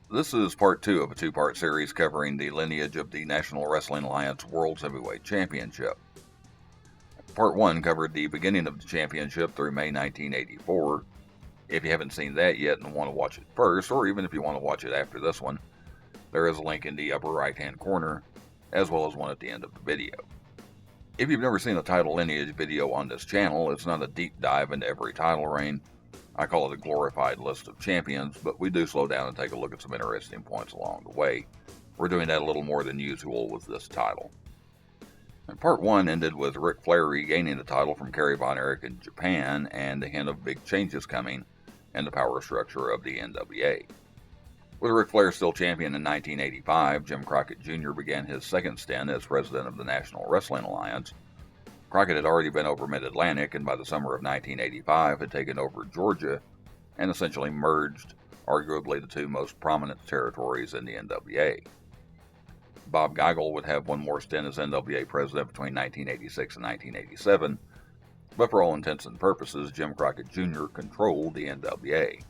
This is part two of a two-part series covering the lineage of the National Wrestling Alliance World's Heavyweight Championship. Part one covered the beginning of the championship through May 1984. If you haven't seen that yet and want to watch it first, or even if you want to watch it after this one, there is a link in the upper right-hand corner, as well as one at the end of the video. If you've never seen a title lineage video on this channel, it's not a deep dive into every title reign. I call it a glorified list of champions, but we do slow down and take a look at some interesting points along the way. We're doing that a little more than usual with this title. And part one ended with Ric Flair regaining the title from Kerry Von Erich in Japan and a hint of big changes coming in the power structure of the NWA. With Ric Flair still champion in 1985, Jim Crockett Jr. began his second stint as president of the National Wrestling Alliance. Crockett had already been over Mid-Atlantic and by the summer of 1985 had taken over Georgia and essentially merged arguably the two most prominent territories in the NWA. Bob Geigel would have one more stint as NWA president between 1986 and 1987, but for all intents and purposes, Jim Crockett Jr. controlled the NWA.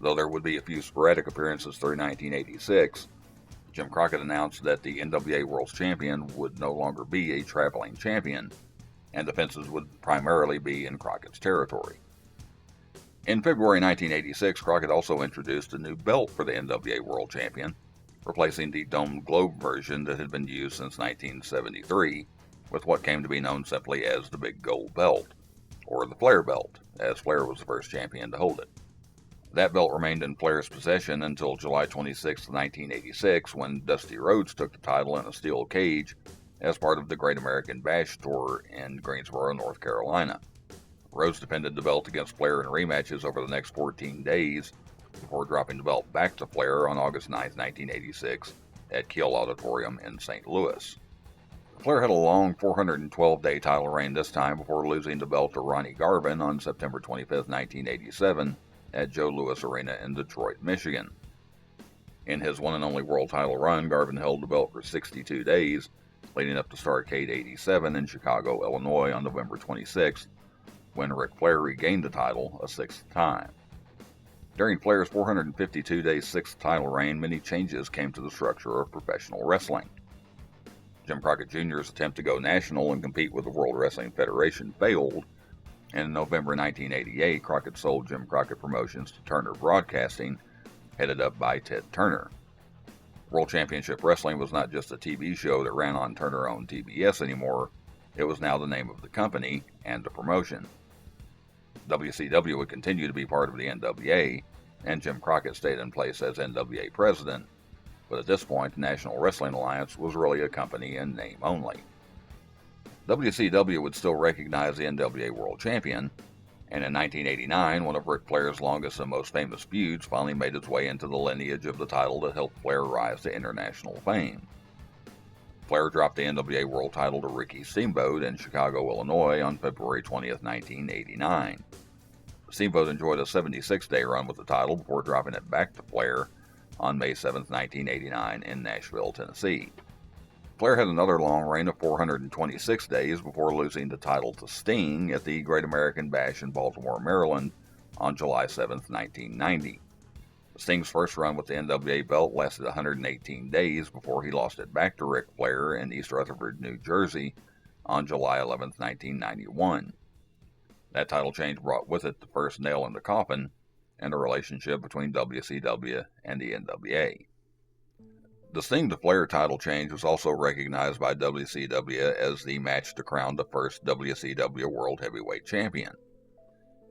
Though there would be a few sporadic appearances through 1986, Jim Crockett announced that the NWA World's Champion would no longer be a traveling champion, and defenses would primarily be in Crockett's territory. In February 1986, Crockett also introduced a new belt for the NWA World Champion, replacing the domed globe version that had been used since 1973, with what came to be known simply as the Big Gold Belt, or the Flair Belt, as Flair was the first champion to hold it. That belt remained in Flair's possession until July 26, 1986, when Dusty Rhodes took the title in a steel cage as part of the Great American Bash Tour in Greensboro, North Carolina. Rhodes defended the belt against Flair in rematches over the next 14 days before dropping the belt back to Flair on August 9, 1986 at Kiel Auditorium in St. Louis. Flair had a long 412-day title reign this time before losing the belt to Ronnie Garvin on September 25, 1987 at Joe Louis Arena in Detroit, Michigan. In his one and only world title run, Garvin held the belt for 62 days, leading up to Starrcade 87 in Chicago, Illinois on November 26th, when Ric Flair regained the title a sixth time. During Flair's 452-day sixth title reign, many changes came to the structure of professional wrestling. Jim Crockett Jr.'s attempt to go national and compete with the World Wrestling Federation failed, and in November 1988, Crockett sold Jim Crockett Promotions to Turner Broadcasting, headed up by Ted Turner. World Championship Wrestling was not just a TV show that ran on Turner-owned TBS anymore, it was now the name of the company and the promotion. WCW would continue to be part of the NWA, and Jim Crockett stayed in place as NWA president, but at this point, the National Wrestling Alliance was really a company in name only. WCW would still recognize the NWA World Champion, and in 1989, one of Ric Flair's longest and most famous feuds finally made its way into the lineage of the title that helped Flair rise to international fame. Flair dropped the NWA World title to Ricky Steamboat in Chicago, Illinois on February 20, 1989. Steamboat enjoyed a 76-day run with the title before dropping it back to Flair on May 7, 1989 in Nashville, Tennessee. Flair had another long reign of 426 days before losing the title to Sting at the Great American Bash in Baltimore, Maryland on July 7, 1990. Sting's first run with the NWA belt lasted 118 days before he lost it back to Ric Flair in East Rutherford, New Jersey on July 11, 1991. That title change brought with it the first nail in the coffin in the relationship between WCW and the NWA. The Sting to Flair title change was also recognized by WCW as the match to crown the first WCW World Heavyweight Champion.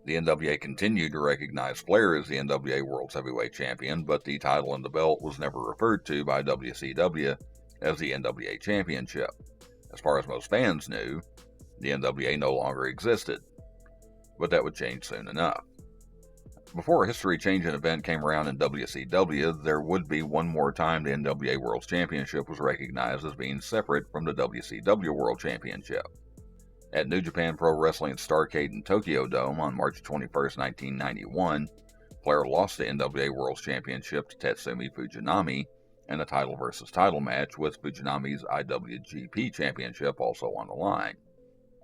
The NWA continued to recognize Flair as the NWA World's Heavyweight Champion, but the title and the belt was never referred to by WCW as the NWA Championship. As far as most fans knew, the NWA no longer existed, but that would change soon enough. Before a history-changing event came around in WCW, there would be one more time the NWA World Championship was recognized as being separate from the WCW World Championship. At New Japan Pro Wrestling Starrcade in Tokyo Dome on March 21, 1991, Flair lost the NWA World Championship to Tatsumi Fujinami in a title versus title match, with Fujinami's IWGP Championship also on the line.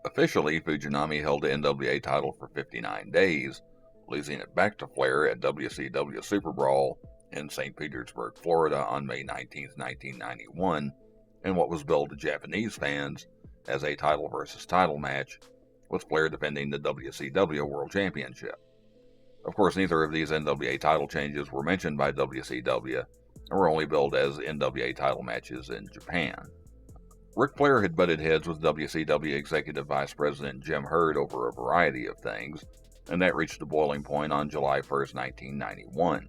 Officially, Fujinami held the NWA title for 59 days, losing it back to Flair at WCW Super Brawl in St. Petersburg, Florida on May 19, 1991, in what was billed to Japanese fans as a title versus title match, with Flair defending the WCW World Championship. Of course, neither of these NWA title changes were mentioned by WCW and were only billed as NWA title matches in Japan. Ric Flair had butted heads with WCW Executive Vice President Jim Herd over a variety of things, and that reached a boiling point on July 1, 1991.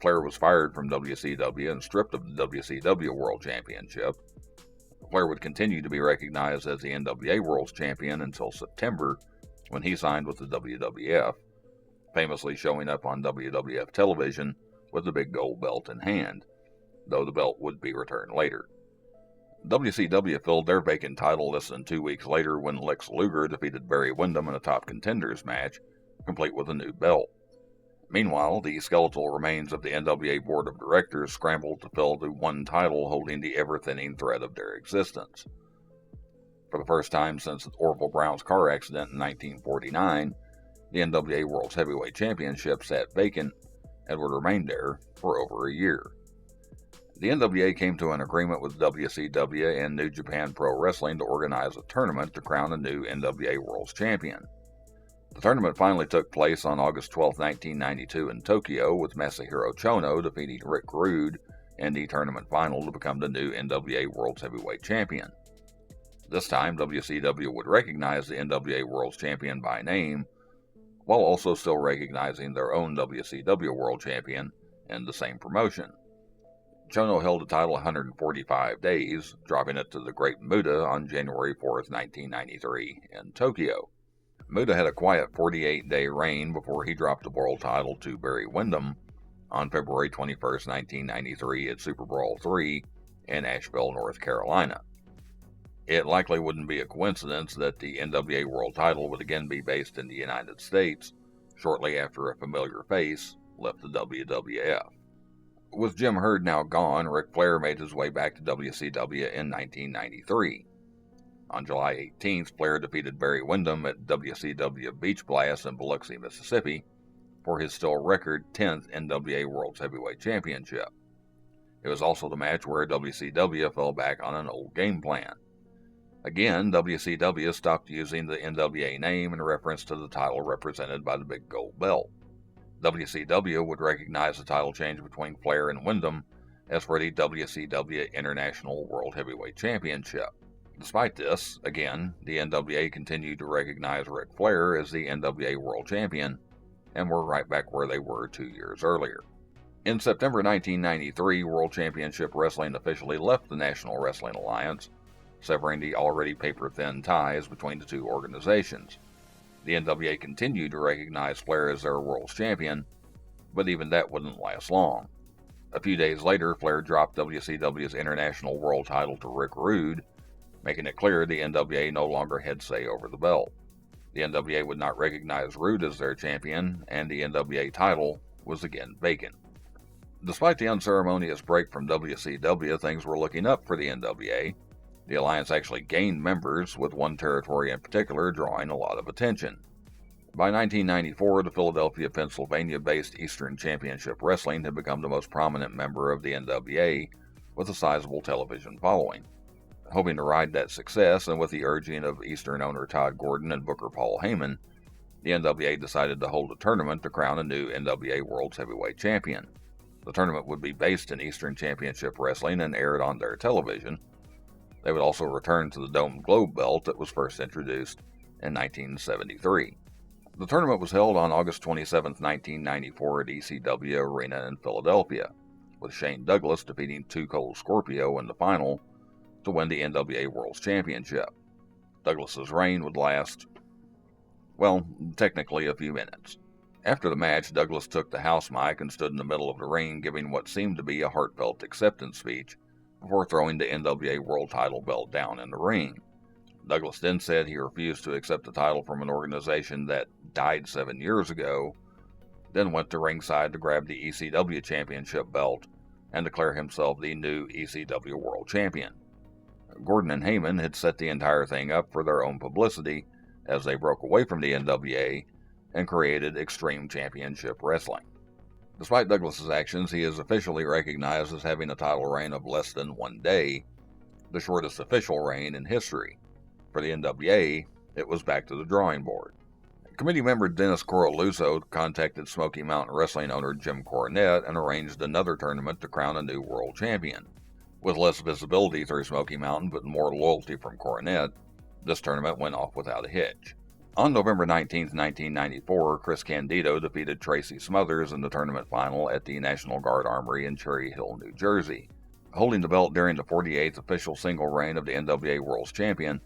Flair was fired from WCW and stripped of the WCW World Championship. Flair would continue to be recognized as the NWA World Champion until September, when he signed with the WWF, famously showing up on WWF television with the big gold belt in hand, though the belt would be returned later. WCW filled their vacant title less than 2 weeks later when Lex Luger defeated Barry Windham in a Top Contenders match, complete with a new belt. Meanwhile, the skeletal remains of the NWA Board of Directors scrambled to fill the one title holding the ever-thinning thread of their existence. For the first time since Orville Brown's car accident in 1949, the NWA World's Heavyweight Championship sat vacant and would remain there for over a year. The NWA came to an agreement with WCW and New Japan Pro Wrestling to organize a tournament to crown a new NWA World's Champion. The tournament finally took place on August 12, 1992 in Tokyo, with Masahiro Chono defeating Rick Rude in the tournament final to become the new NWA World's Heavyweight Champion. This time, WCW would recognize the NWA World's Champion by name, while also still recognizing their own WCW World Champion in the same promotion. Chono held the title 145 days, dropping it to the Great Muta on January 4, 1993 in Tokyo. Muta had a quiet 48-day reign before he dropped the world title to Barry Windham on February 21, 1993 at Super Brawl III in Asheville, North Carolina. It likely wouldn't be a coincidence that the NWA World title would again be based in the United States shortly after a familiar face left the WWF. With Jim Herd now gone, Ric Flair made his way back to WCW in 1993. On July 18th, Flair defeated Barry Windham at WCW Beach Blast in Biloxi, Mississippi, for his still record 10th NWA World's Heavyweight Championship. It was also the match where WCW fell back on an old game plan. Again, WCW stopped using the NWA name in reference to the title represented by the big gold belt. WCW would recognize the title change between Flair and Windham as for the WCW International World Heavyweight Championship. Despite this, again, the NWA continued to recognize Ric Flair as the NWA World Champion, and were right back where they were 2 years earlier. In September 1993, World Championship Wrestling officially left the National Wrestling Alliance, severing the already paper-thin ties between the two organizations. The NWA continued to recognize Flair as their World's Champion, but even that wouldn't last long. A few days later, Flair dropped WCW's International World title to Rick Rude, making it clear the NWA no longer had say over the belt. The NWA would not recognize Rude as their champion, and the NWA title was again vacant. Despite the unceremonious break from WCW, things were looking up for the NWA. The alliance actually gained members, with one territory in particular drawing a lot of attention. By 1994, the Philadelphia, Pennsylvania-based Eastern Championship Wrestling had become the most prominent member of the NWA, with a sizable television following. Hoping to ride that success, and with the urging of Eastern owner Todd Gordon and Booker Paul Heyman, the NWA decided to hold a tournament to crown a new NWA World's Heavyweight Champion. The tournament would be based in Eastern Championship Wrestling and aired on their television. They would also return to the Domed Globe belt that was first introduced in 1973. The tournament was held on August 27, 1994 at ECW Arena in Philadelphia, with Shane Douglas defeating Too Cold Scorpio in the final to win the NWA World's Championship. Douglas's reign would last, well, technically a few minutes. After the match, Douglas took the house mic and stood in the middle of the ring giving what seemed to be a heartfelt acceptance speech before throwing the NWA World title belt down in the ring. Douglas then said he refused to accept the title from an organization that died 7 years ago, then went to ringside to grab the ECW Championship belt and declare himself the new ECW World Champion. Gordon and Heyman had set the entire thing up for their own publicity as they broke away from the NWA and created Extreme Championship Wrestling. Despite Douglas's actions, he is officially recognized as having a title reign of less than 1 day, the shortest official reign in history. For the NWA, it was back to the drawing board. Committee member Dennis Coralluso contacted Smoky Mountain Wrestling owner Jim Cornette and arranged another tournament to crown a new world champion. With less visibility through Smoky Mountain but more loyalty from Cornette, this tournament went off without a hitch. On November 19, 1994, Chris Candido defeated Tracy Smothers in the tournament final at the National Guard Armory in Cherry Hill, New Jersey. Holding the belt during the 48th official single reign of the NWA World's Champion,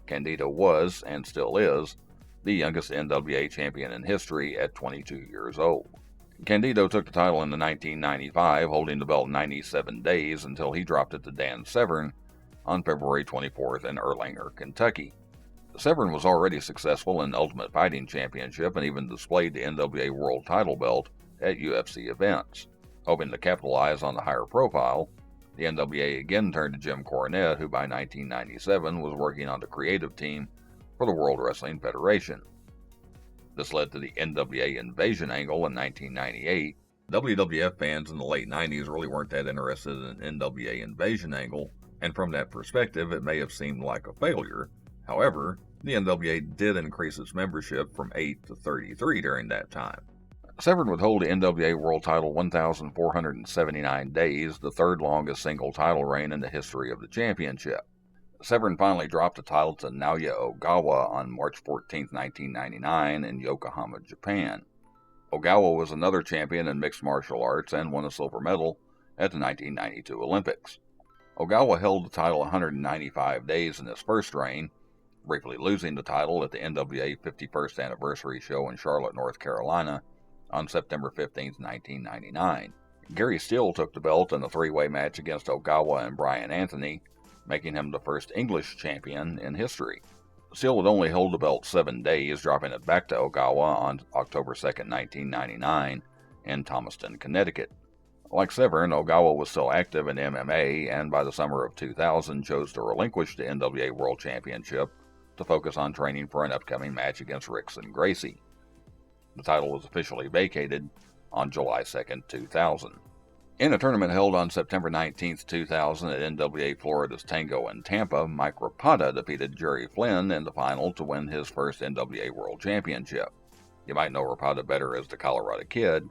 Candido was, and still is, the youngest NWA champion in history at 22 years old. Candido took the title in 1995, holding the belt 97 days until he dropped it to Dan Severn on February 24th in Erlanger, Kentucky. Severn was already successful in Ultimate Fighting Championship and even displayed the NWA World Title belt at UFC events. Hoping to capitalize on the higher profile, the NWA again turned to Jim Cornette, who by 1997 was working on the creative team for the World Wrestling Federation. This led to the NWA Invasion angle in 1998. WWF fans in the late 90s really weren't that interested in an NWA Invasion angle, and from that perspective it may have seemed like a failure. However, the NWA did increase its membership from 8 to 33 during that time. Severn would hold the NWA World Title 1,479 days, the third longest single title reign in the history of the championship. Severn finally dropped the title to Naoya Ogawa on March 14, 1999 in Yokohama, Japan. Ogawa was another champion in mixed martial arts and won a silver medal at the 1992 Olympics. Ogawa held the title 195 days in his first reign, briefly losing the title at the NWA 51st Anniversary Show in Charlotte, North Carolina on September 15, 1999. Gary Steele took the belt in a three-way match against Ogawa and Brian Anthony, making him the first English champion in history. Steele would only hold the belt 7 days, dropping it back to Ogawa on October 2, 1999 in Thomaston, Connecticut. Like Severn, Ogawa was still active in MMA and by the summer of 2000 chose to relinquish the NWA World Championship to focus on training for an upcoming match against Rickson Gracie. The title was officially vacated on July 2, 2000. In a tournament held on September 19, 2000 at NWA Florida's Tango in Tampa, Mike Rapata defeated Jerry Flynn in the final to win his first NWA World Championship. You might know Rapata better as the Colorado Kid,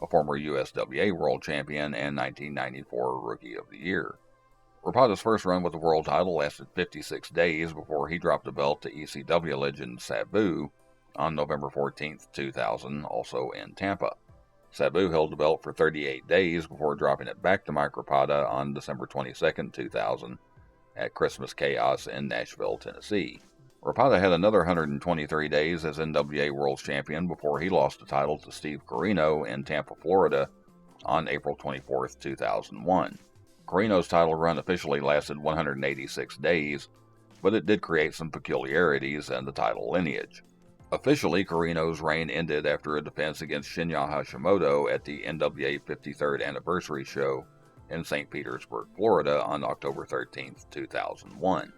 a former USWA World Champion and 1994 Rookie of the Year. Rapata's first run with the world title lasted 56 days before he dropped the belt to ECW legend Sabu on November 14, 2000, also in Tampa. Sabu held the belt for 38 days before dropping it back to Mike Rapata on December 22, 2000 at Christmas Chaos in Nashville, Tennessee. Rapata had another 123 days as NWA World Champion before he lost the title to Steve Corino in Tampa, Florida on April 24, 2001. Corino's title run officially lasted 186 days, but it did create some peculiarities in the title lineage. Officially, Corino's reign ended after a defense against Shinya Hashimoto at the NWA 53rd Anniversary Show in St. Petersburg, Florida on October 13, 2001.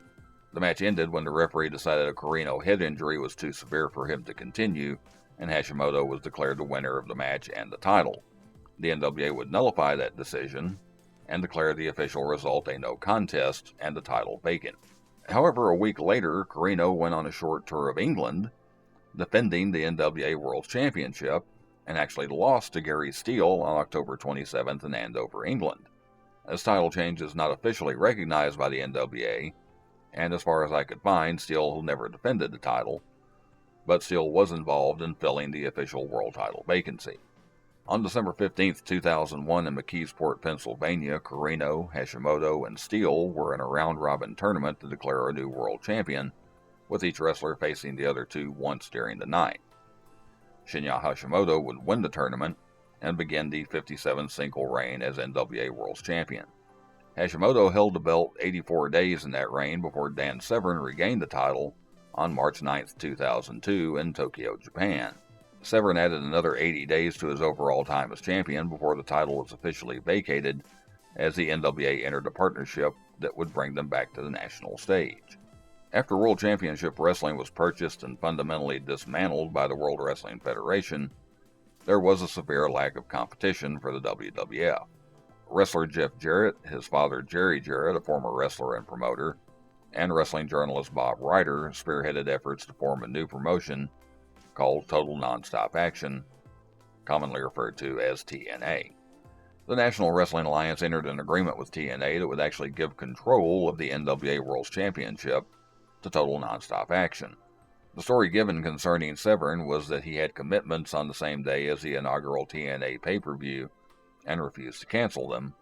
The match ended when the referee decided a Corino head injury was too severe for him to continue, and Hashimoto was declared the winner of the match and the title. The NWA would nullify that decision and declare the official result a no contest and the title vacant. However, a week later, Corino went on a short tour of England, defending the NWA World Championship, and actually lost to Gary Steele on October 27th in Andover, England. This title change is not officially recognized by the NWA, and as far as I could find, Steele never defended the title, but Steele was involved in filling the official world title vacancy. On December 15, 2001 in McKeesport, Pennsylvania, Corino, Hashimoto, and Steele were in a round-robin tournament to declare a new world champion, with each wrestler facing the other two once during the night. Shinya Hashimoto would win the tournament and begin the 57 single reign as NWA World Champion. Hashimoto held the belt 84 days in that reign before Dan Severn regained the title on March 9, 2002 in Tokyo, Japan. Severn added another 80 days to his overall time as champion before the title was officially vacated as the NWA entered a partnership that would bring them back to the national stage. After World Championship Wrestling was purchased and fundamentally dismantled by the World Wrestling Federation, there was a severe lack of competition for the WWF. Wrestler Jeff Jarrett, his father Jerry Jarrett, a former wrestler and promoter, and wrestling journalist Bob Ryder spearheaded efforts to form a new promotion called Total Nonstop Action, commonly referred to as TNA. The National Wrestling Alliance entered an agreement with TNA that would actually give control of the NWA World Championship to Total Nonstop Action. The story given concerning Severn was that he had commitments on the same day as the inaugural TNA pay-per-view and refused to cancel them,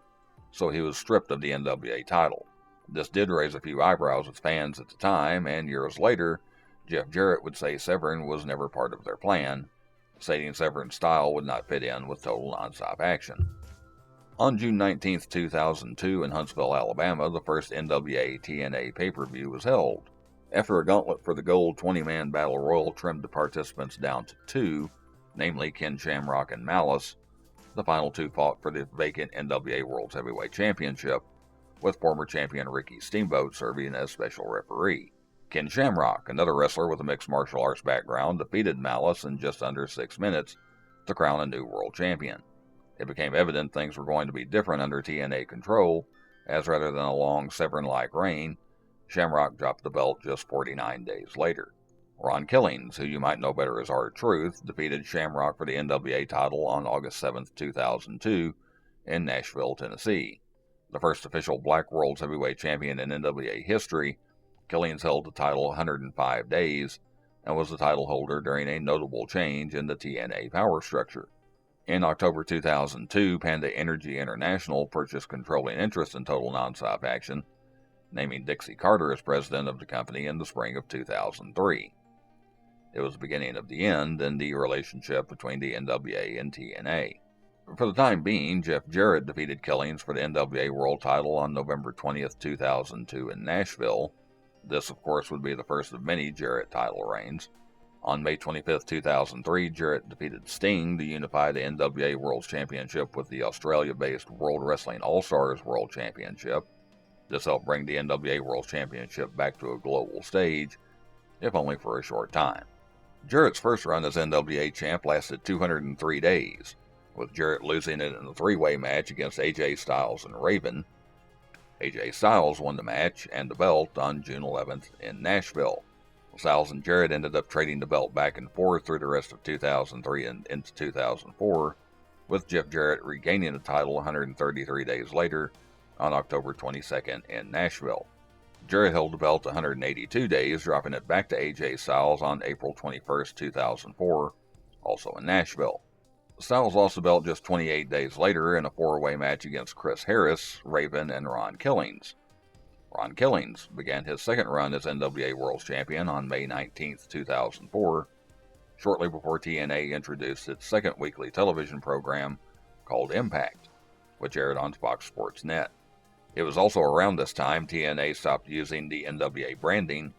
so he was stripped of the NWA title. This did raise a few eyebrows with fans at the time, and years later, Jeff Jarrett would say Severn was never part of their plan, stating Severn's style would not fit in with Total Nonstop Action. On June 19, 2002, in Huntsville, Alabama, the first NWA TNA pay-per-view was held. After a gauntlet for the gold 20-man battle royal trimmed the participants down to 2, namely Ken Shamrock and Malice, the final 2 fought for the vacant NWA World Heavyweight Championship, with former champion Ricky Steamboat serving as special referee. Ken Shamrock, another wrestler with a mixed martial arts background, defeated Malice in just under 6 minutes to crown a new world champion. It became evident things were going to be different under TNA control, as rather than a long Severn-like reign, Shamrock dropped the belt just 49 days later. Ron Killings, who you might know better as R-Truth, defeated Shamrock for the NWA title on August 7, 2002, in Nashville, Tennessee. The first official Black World's Heavyweight Champion in NWA history, Killings held the title 105 days and was the title holder during a notable change in the TNA power structure. In October 2002, Panda Energy International purchased controlling interest in Total Nonstop Action, naming Dixie Carter as president of the company in the spring of 2003. It was the beginning of the end in the relationship between the NWA and TNA. For the time being, Jeff Jarrett defeated Killings for the NWA World title on November 20, 2002 in Nashville. This, of course, would be the first of many Jarrett title reigns. On May 25, 2003, Jarrett defeated Sting to unify the NWA World Championship with the Australia-based World Wrestling All-Stars World Championship. This helped bring the NWA World Championship back to a global stage, if only for a short time. Jarrett's first run as NWA champ lasted 203 days, with Jarrett losing it in a 3-way match against AJ Styles and Raven. AJ Styles won the match and the belt on June 11th in Nashville. Styles and Jarrett ended up trading the belt back and forth through the rest of 2003 and into 2004, with Jeff Jarrett regaining the title 133 days later on October 22nd in Nashville. Jarrett held the belt 182 days, dropping it back to AJ Styles on April 21, 2004, also in Nashville. Styles lost the belt just 28 days later in a 4-way match against Chris Harris, Raven, and Ron Killings. Ron Killings began his second run as NWA World Champion on May 19, 2004, shortly before TNA introduced its second weekly television program called Impact, which aired on Fox Sports Net. It was also around this time TNA stopped using the NWA branding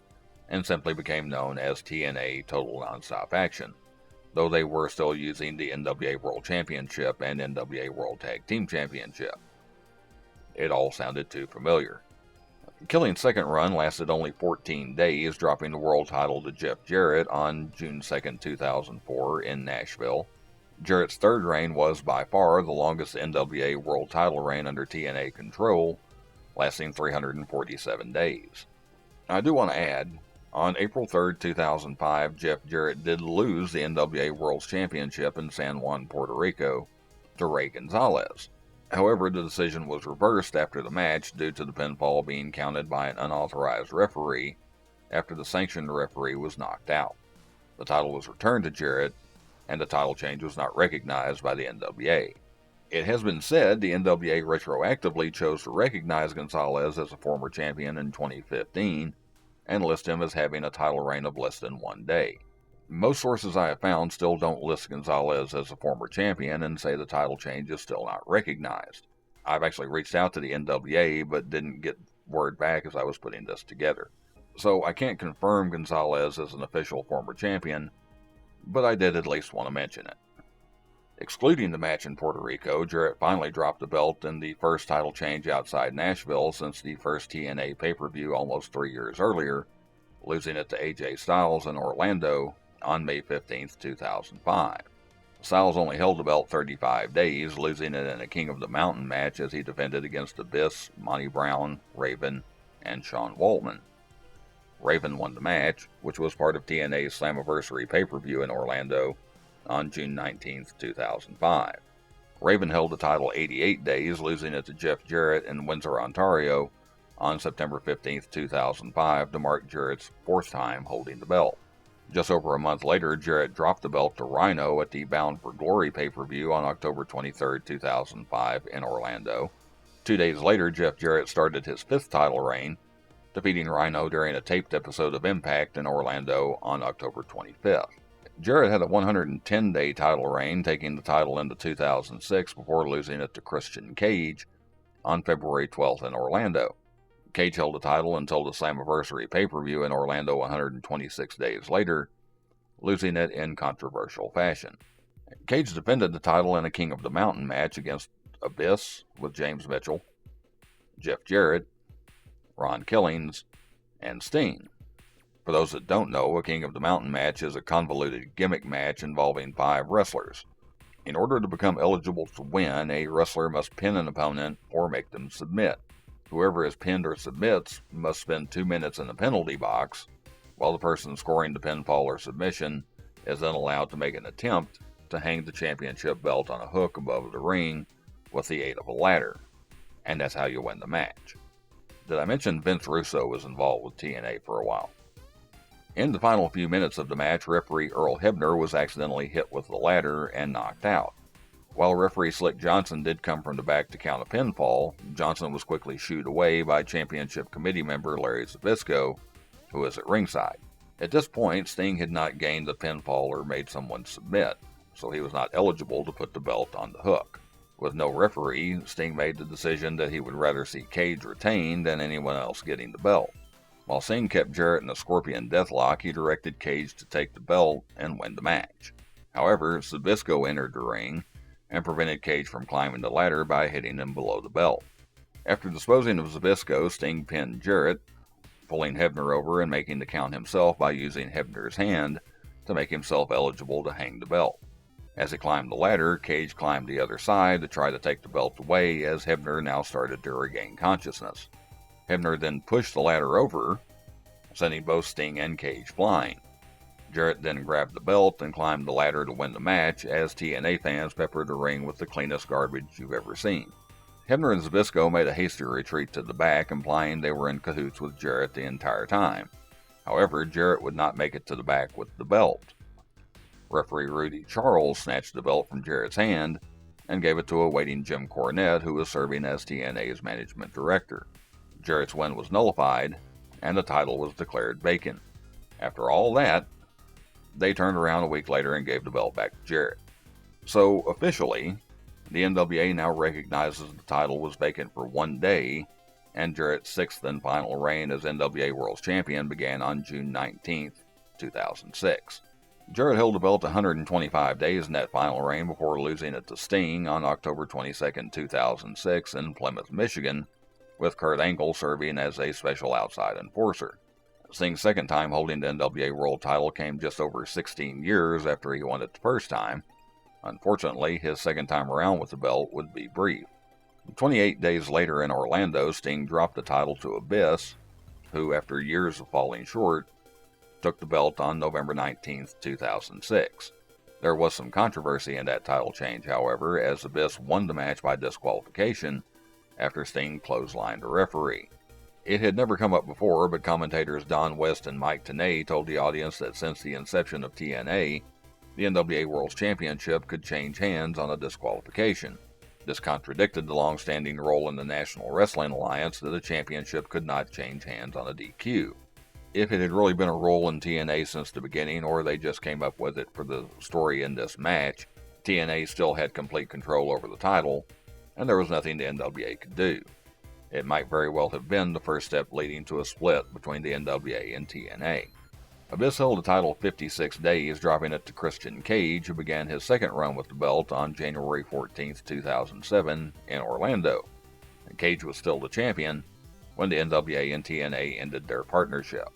and simply became known as TNA Total Nonstop Action, though they were still using the NWA World Championship and NWA World Tag Team Championship. It all sounded too familiar. Killing's second run lasted only 14 days, dropping the world title to Jeff Jarrett on June 2, 2004 in Nashville. Jarrett's third reign was by far the longest NWA world title reign under TNA control, lasting 347 days. I do want to add, on April 3, 2005, Jeff Jarrett did lose the NWA World Championship in San Juan, Puerto Rico, to Ray Gonzalez. However, the decision was reversed after the match due to the pinfall being counted by an unauthorized referee after the sanctioned referee was knocked out. The title was returned to Jarrett, and the title change was not recognized by the NWA. It has been said the NWA retroactively chose to recognize Gonzalez as a former champion in 2015 and list him as having a title reign of less than 1 day. Most sources I have found still don't list Gonzalez as a former champion and say the title change is still not recognized. I've actually reached out to the NWA but didn't get word back as I was putting this together. So I can't confirm Gonzalez as an official former champion, but I did at least want to mention it. Excluding the match in Puerto Rico, Jarrett finally dropped the belt in the first title change outside Nashville since the first TNA pay-per-view almost 3 years earlier, losing it to AJ Styles in Orlando on May 15, 2005. Styles only held the belt 35 days, losing it in a King of the Mountain match as he defended against Abyss, Monty Brown, Raven, and Sean Waltman. Raven won the match, which was part of TNA's Slammiversary pay-per-view in Orlando on June 19, 2005. Raven held the title 88 days, losing it to Jeff Jarrett in Windsor, Ontario on September 15, 2005 to mark Jarrett's fourth time holding the belt. Just over a month later, Jarrett dropped the belt to Rhino at the Bound for Glory pay-per-view on October 23, 2005 in Orlando. 2 days later, Jeff Jarrett started his fifth title reign, defeating Rhino during a taped episode of Impact in Orlando on October 25th. Jarrett had a 110-day title reign, taking the title into 2006 before losing it to Christian Cage on February 12th in Orlando. Cage held the title until the Slammiversary pay-per-view in Orlando 126 days later, losing it in controversial fashion. Cage defended the title in a King of the Mountain match against Abyss with James Mitchell, Jeff Jarrett, Ron Killings, and Sting. For those that don't know, a King of the Mountain match is a convoluted gimmick match involving 5 wrestlers. In order to become eligible to win, a wrestler must pin an opponent or make them submit. Whoever is pinned or submits must spend 2 minutes in the penalty box, while the person scoring the pinfall or submission is then allowed to make an attempt to hang the championship belt on a hook above the ring with the aid of a ladder. And that's how you win the match. Did I mention Vince Russo was involved with TNA for a while? In the final few minutes of the match, referee Earl Hebner was accidentally hit with the ladder and knocked out. While referee Slick Johnson did come from the back to count a pinfall, Johnson was quickly shooed away by Championship Committee member Larry Zbyszko, who was at ringside. At this point, Sting had not gained the pinfall or made someone submit, so he was not eligible to put the belt on the hook. With no referee, Sting made the decision that he would rather see Cage retain than anyone else getting the belt. While Sting kept Jarrett in a Scorpion Deathlock, he directed Cage to take the belt and win the match. However, Zbyszko entered the ring and prevented Cage from climbing the ladder by hitting him below the belt. After disposing of Zbyszko, Sting pinned Jarrett, pulling Hebner over and making the count himself by using Hebner's hand to make himself eligible to hang the belt. As he climbed the ladder, Cage climbed the other side to try to take the belt away as Hebner now started to regain consciousness. Hebner then pushed the ladder over, sending both Sting and Cage flying. Jarrett then grabbed the belt and climbed the ladder to win the match as TNA fans peppered the ring with the cleanest garbage you've ever seen. Hebner and Zbyszko made a hasty retreat to the back, implying they were in cahoots with Jarrett the entire time. However, Jarrett would not make it to the back with the belt. Referee Rudy Charles snatched the belt from Jarrett's hand and gave it to a waiting Jim Cornette, who was serving as TNA's management director. Jarrett's win was nullified, and the title was declared vacant. After all that, they turned around a week later and gave the belt back to Jarrett. So, officially, the NWA now recognizes the title was vacant for 1 day, and Jarrett's sixth and final reign as NWA World Champion began on June 19, 2006. Jarrett held the belt 125 days in that final reign before losing it to Sting on October 22, 2006 in Plymouth, Michigan, with Kurt Angle serving as a special outside enforcer. Sting's second time holding the NWA World title came just over 16 years after he won it the first time. Unfortunately, his second time around with the belt would be brief. 28 days later in Orlando, Sting dropped the title to Abyss, who, after years of falling short, took the belt on November 19, 2006. There was some controversy in that title change, however, as Abyss won the match by disqualification after Sting clotheslined a referee. It had never come up before, but commentators Don West and Mike Tenay told the audience that since the inception of TNA, the NWA World Championship could change hands on a disqualification. This contradicted the long-standing rule in the National Wrestling Alliance that a championship could not change hands on a DQ. If it had really been a rule in TNA since the beginning, or they just came up with it for the story in this match, TNA still had complete control over the title, and there was nothing the NWA could do. It might very well have been the first step leading to a split between the NWA and TNA. Abyss held the title 56 days, dropping it to Christian Cage, who began his second run with the belt on January 14, 2007 in Orlando. And Cage was still the champion when the NWA and TNA ended their partnership.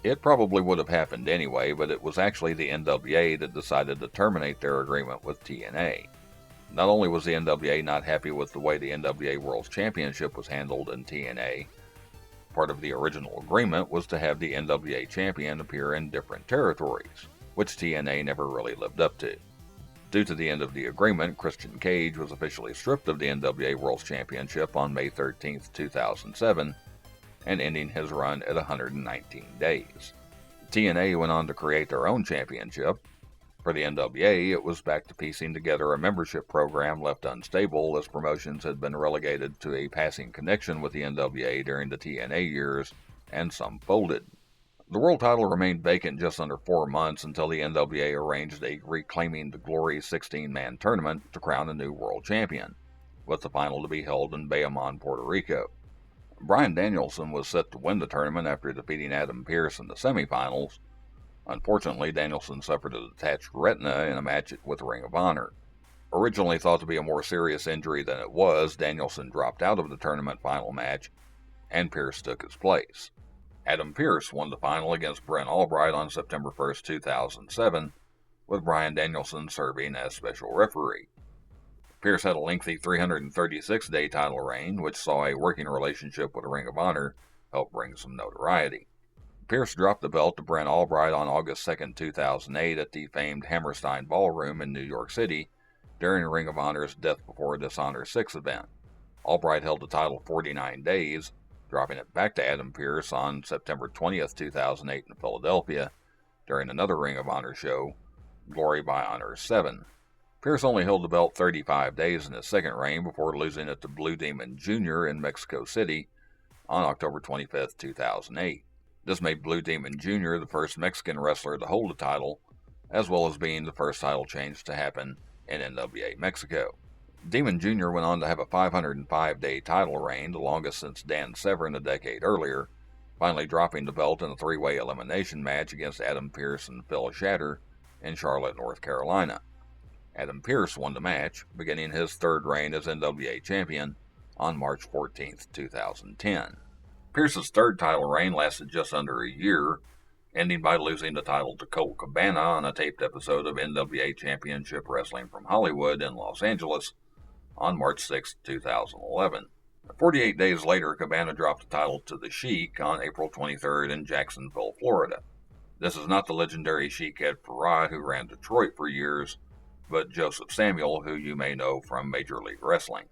It probably would have happened anyway, but it was actually the NWA that decided to terminate their agreement with TNA. Not only was the NWA not happy with the way the NWA World Championship was handled in TNA, part of the original agreement was to have the NWA champion appear in different territories, which TNA never really lived up to. Due to the end of the agreement, Christian Cage was officially stripped of the NWA World Championship on May 13, 2007, and ending his run at 119 days. TNA went on to create their own championship. For the NWA, it was back to piecing together a membership program left unstable as promotions had been relegated to a passing connection with the NWA during the TNA years, and some folded. The world title remained vacant just under 4 months until the NWA arranged a Reclaiming the Glory 16-man tournament to crown a new world champion, with the final to be held in Bayamon, Puerto Rico. Bryan Danielson was set to win the tournament after defeating Adam Pearce in the semifinals. Unfortunately, Danielson suffered a detached retina in a match with Ring of Honor. Originally thought to be a more serious injury than it was, Danielson dropped out of the tournament final match, and Pearce took his place. Adam Pearce won the final against Brent Albright on September 1, 2007, with Bryan Danielson serving as special referee. Pearce had a lengthy 336-day title reign, which saw a working relationship with Ring of Honor help bring some notoriety. Pearce dropped the belt to Brent Albright on August 2, 2008 at the famed Hammerstein Ballroom in New York City during Ring of Honor's Death Before Dishonor 6 event. Albright held the title 49 days, dropping it back to Adam Pearce on September 20, 2008 in Philadelphia during another Ring of Honor show, Glory by Honor 7. Pearce only held the belt 35 days in his second reign before losing it to Blue Demon Jr. in Mexico City on October 25, 2008. This made Blue Demon Jr. the first Mexican wrestler to hold the title, as well as being the first title change to happen in NWA Mexico. Demon Jr. went on to have a 505-day title reign, the longest since Dan Severn a decade earlier, finally dropping the belt in a three-way elimination match against Adam Pearce and Phil Shatter in Charlotte, North Carolina. Adam Pearce won the match, beginning his third reign as NWA champion on March 14, 2010. Pearce's third title reign lasted just under a year, ending by losing the title to Colt Cabana on a taped episode of NWA Championship Wrestling from Hollywood in Los Angeles on March 6, 2011. 48 days later, Cabana dropped the title to the Sheik on April 23rd in Jacksonville, Florida. This is not the legendary Sheik Ed Farad who ran Detroit for years, but Joseph Samuel, who you may know from Major League Wrestling.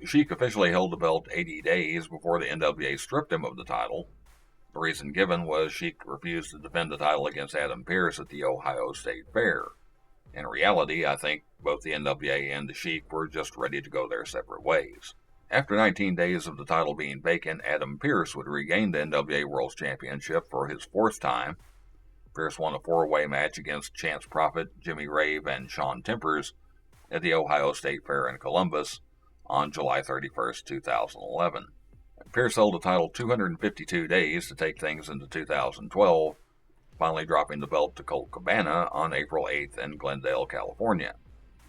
Sheik officially held the belt 80 days before the NWA stripped him of the title. The reason given was Sheik refused to defend the title against Adam Pearce at the Ohio State Fair. In reality, I think both the NWA and the Sheik were just ready to go their separate ways. After 19 days of the title being vacant, Adam Pearce would regain the NWA World Championship for his fourth time. Pearce won a four-way match against Chance Prophet, Jimmy Rave, and Sean Tempers at the Ohio State Fair in Columbus on July 31, 2011. Pearce held the title 252 days to take things into 2012, finally dropping the belt to Colt Cabana on April 8th in Glendale, California.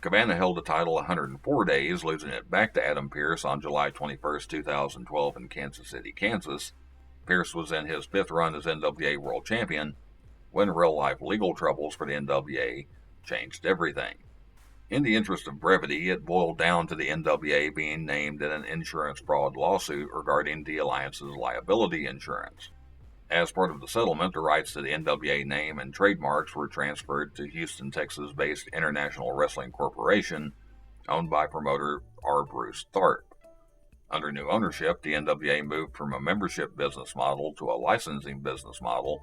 Cabana held the title 104 days, losing it back to Adam Pearce on July 21, 2012 in Kansas City, Kansas. Pearce was in his fifth run as NWA World Champion when real-life legal troubles for the NWA changed everything. In the interest of brevity, it boiled down to the NWA being named in an insurance fraud lawsuit regarding the Alliance's liability insurance. As part of the settlement, the rights to the NWA name and trademarks were transferred to Houston, Texas-based International Wrestling Corporation, owned by promoter R. Bruce Tharp. Under new ownership, the NWA moved from a membership business model to a licensing business model,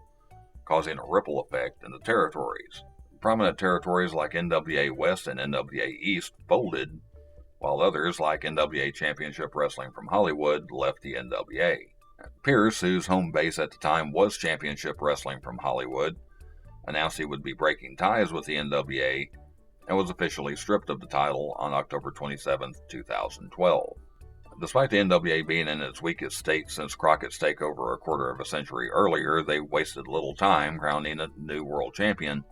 causing a ripple effect in the territories. Prominent territories like NWA West and NWA East folded, while others like NWA Championship Wrestling from Hollywood left the NWA. Pearce, whose home base at the time was Championship Wrestling from Hollywood, announced he would be breaking ties with the NWA and was officially stripped of the title on October 27, 2012. Despite the NWA being in its weakest state since Crockett's takeover a quarter of a century earlier, they wasted little time crowning a new world champion,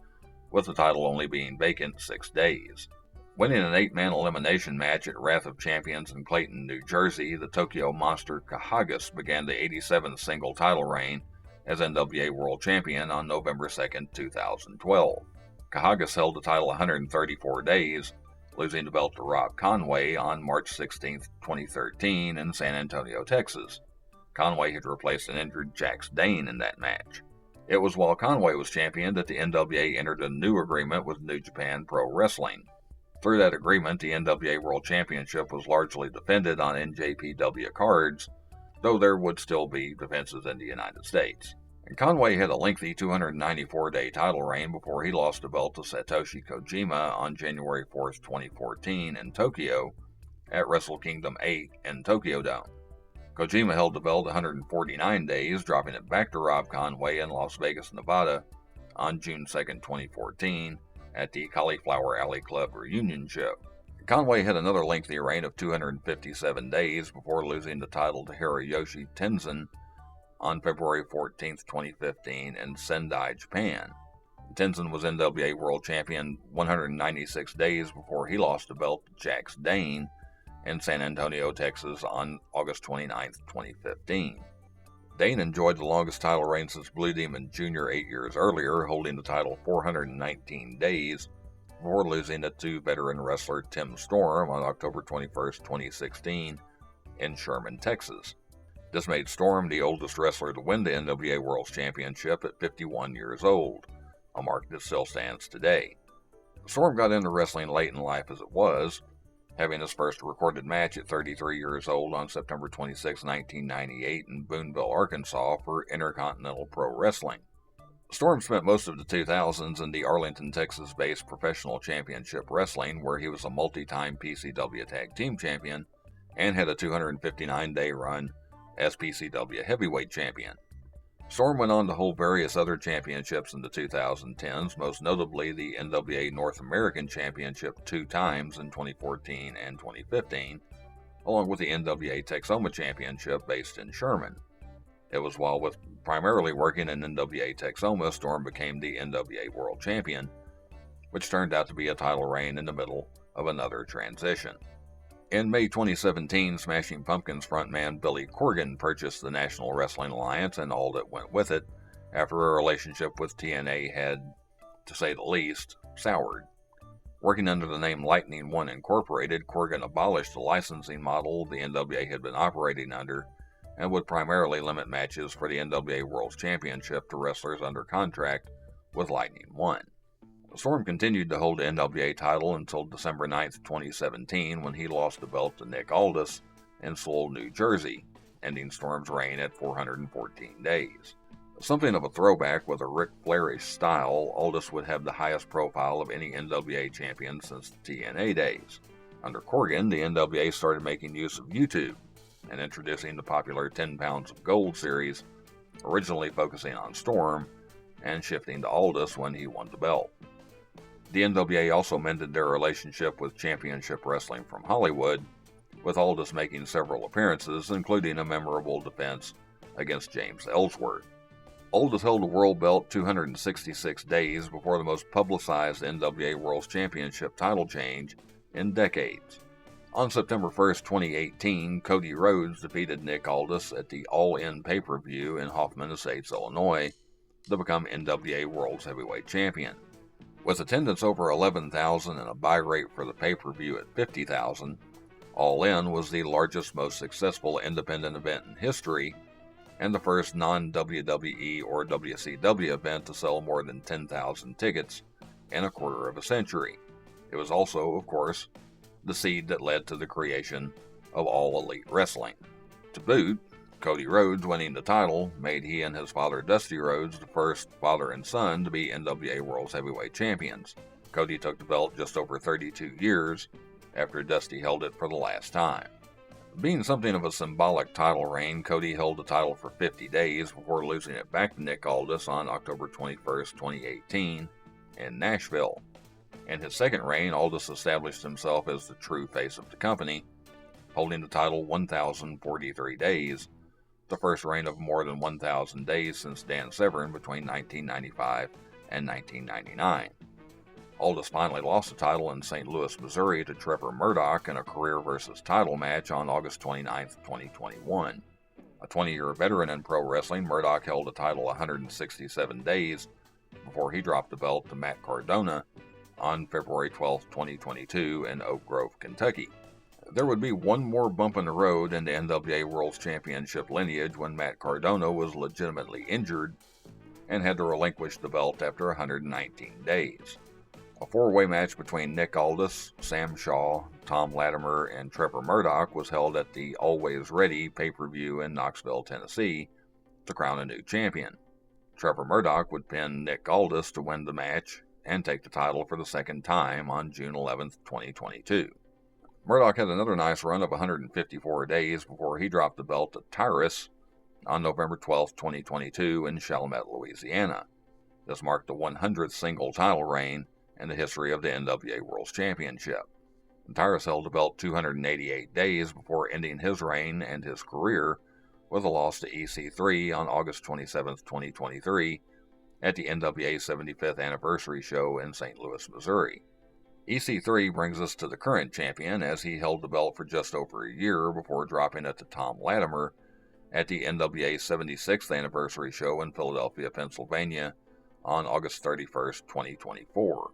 with the title only being vacant 6 days. Winning an 8-man elimination match at Wrath of Champions in Clayton, New Jersey, the Tokyo Monster Kahagas began the 87th single title reign as NWA World Champion on November 2, 2012. Kahagas held the title 134 days, losing the belt to Rob Conway on March 16, 2013 in San Antonio, Texas. Conway had replaced an injured Jax Dane in that match. It was while Conway was champion that the NWA entered a new agreement with New Japan Pro Wrestling. Through that agreement, the NWA World Championship was largely defended on NJPW cards, though there would still be defenses in the United States. And Conway had a lengthy 294-day title reign before he lost the belt to Satoshi Kojima on January 4, 2014 in Tokyo at Wrestle Kingdom 8 in Tokyo Dome. Kojima held the belt 149 days, dropping it back to Rob Conway in Las Vegas, Nevada on June 2, 2014 at the Cauliflower Alley Club reunion show. Conway had another lengthy reign of 257 days before losing the title to Hiroyoshi Tenzan on February 14, 2015 in Sendai, Japan. Tenzan was NWA World Champion 196 days before he lost the belt to Jax Dane in San Antonio, Texas on August 29, 2015. Dane enjoyed the longest title reign since Blue Demon Jr. 8 years earlier, holding the title 419 days before losing it to veteran wrestler Tim Storm on October 21, 2016 in Sherman, Texas. This made Storm the oldest wrestler to win the NWA World Championship at 51 years old, a mark that still stands today. Storm got into wrestling late in life as it was, having his first recorded match at 33 years old on September 26, 1998 in Boonville, Arkansas for Intercontinental Pro Wrestling. Storm spent most of the 2000s in the Arlington, Texas-based Professional Championship Wrestling, where he was a multi-time PCW Tag Team Champion and had a 259-day run as PCW Heavyweight Champion. Storm went on to hold various other championships in the 2010s, most notably the NWA North American Championship 2 times in 2014 and 2015, along with the NWA Texoma Championship based in Sherman. It was while primarily working in NWA Texoma, Storm became the NWA World Champion, which turned out to be a title reign in the middle of another transition. In May 2017, Smashing Pumpkins frontman Billy Corgan purchased the National Wrestling Alliance and all that went with it, after a relationship with TNA had, to say the least, soured. Working under the name Lightning One Incorporated, Corgan abolished the licensing model the NWA had been operating under, and would primarily limit matches for the NWA World Championship to wrestlers under contract with Lightning One. Storm continued to hold the NWA title until December 9, 2017, when he lost the belt to Nick Aldis in Seoul, New Jersey, ending Storm's reign at 414 days. Something of a throwback with a Ric Flairish style, Aldis would have the highest profile of any NWA champion since the TNA days. Under Corgan, the NWA started making use of YouTube and introducing the popular 10 Pounds of Gold series, originally focusing on Storm and shifting to Aldis when he won the belt. The NWA also mended their relationship with Championship Wrestling from Hollywood, with Aldis making several appearances, including a memorable defense against James Ellsworth. Aldis held the world belt 266 days before the most publicized NWA World Championship title change in decades. On September 1, 2018, Cody Rhodes defeated Nick Aldis at the All-In pay-per-view in Hoffman Estates, Illinois, to become NWA World Heavyweight Champion. With attendance over 11,000 and a buy rate for the pay-per-view at 50,000, All In was the largest, most successful independent event in history, and the first non-WWE or WCW event to sell more than 10,000 tickets in a quarter of a century. It was also, of course, the seed that led to the creation of All Elite Wrestling. To boot, Cody Rhodes winning the title made he and his father Dusty Rhodes the first father and son to be NWA World Heavyweight Champions. Cody took the belt just over 32 years after Dusty held it for the last time. Being something of a symbolic title reign, Cody held the title for 50 days before losing it back to Nick Aldis on October 21, 2018 in Nashville. In his second reign, Aldis established himself as the true face of the company, holding the title 1,043 days, the first reign of more than 1,000 days since Dan Severn between 1995 and 1999. Aldis finally lost the title in St. Louis, Missouri to Trevor Murdoch in a career versus title match on August 29, 2021. A 20-year veteran in pro wrestling, Murdoch held the title 167 days before he dropped the belt to Matt Cardona on February 12, 2022 in Oak Grove, Kentucky. There would be one more bump in the road in the NWA World Championship lineage when Matt Cardona was legitimately injured and had to relinquish the belt after 119 days. A four-way match between Nick Aldis, Sam Shaw, Tom Latimer, and Trevor Murdoch was held at the Always Ready pay-per-view in Knoxville, Tennessee, to crown a new champion. Trevor Murdoch would pin Nick Aldis to win the match and take the title for the second time on June 11, 2022. Murdoch had another nice run of 154 days before he dropped the belt to Tyrus on November 12, 2022 in Chalmette, Louisiana. This marked the 100th single title reign in the history of the NWA World Championship. Tyrus held the belt 288 days before ending his reign and his career with a loss to EC3 on August 27, 2023 at the NWA 75th Anniversary Show in St. Louis, Missouri. EC3 brings us to the current champion, as he held the belt for just over a year before dropping it to Tom Latimer at the NWA 76th Anniversary Show in Philadelphia, Pennsylvania on August 31, 2024.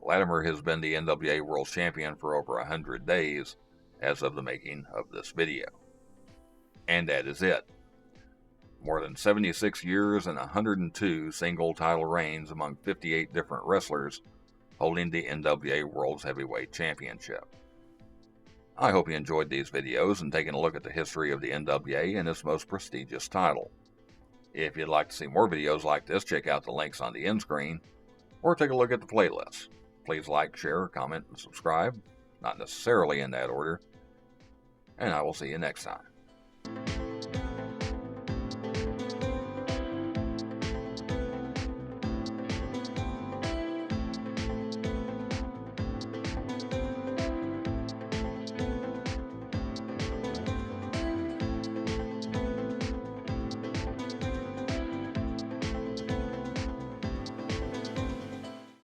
Latimer has been the NWA World Champion for over 100 days as of the making of this video. And that is it. More than 76 years and 102 single title reigns among 58 different wrestlers holding the NWA World's Heavyweight Championship. I hope you enjoyed these videos and taken a look at the history of the NWA and its most prestigious title. If you'd like to see more videos like this, check out the links on the end screen, or take a look at the playlist. Please like, share, comment, and subscribe, not necessarily in that order, and I will see you next time.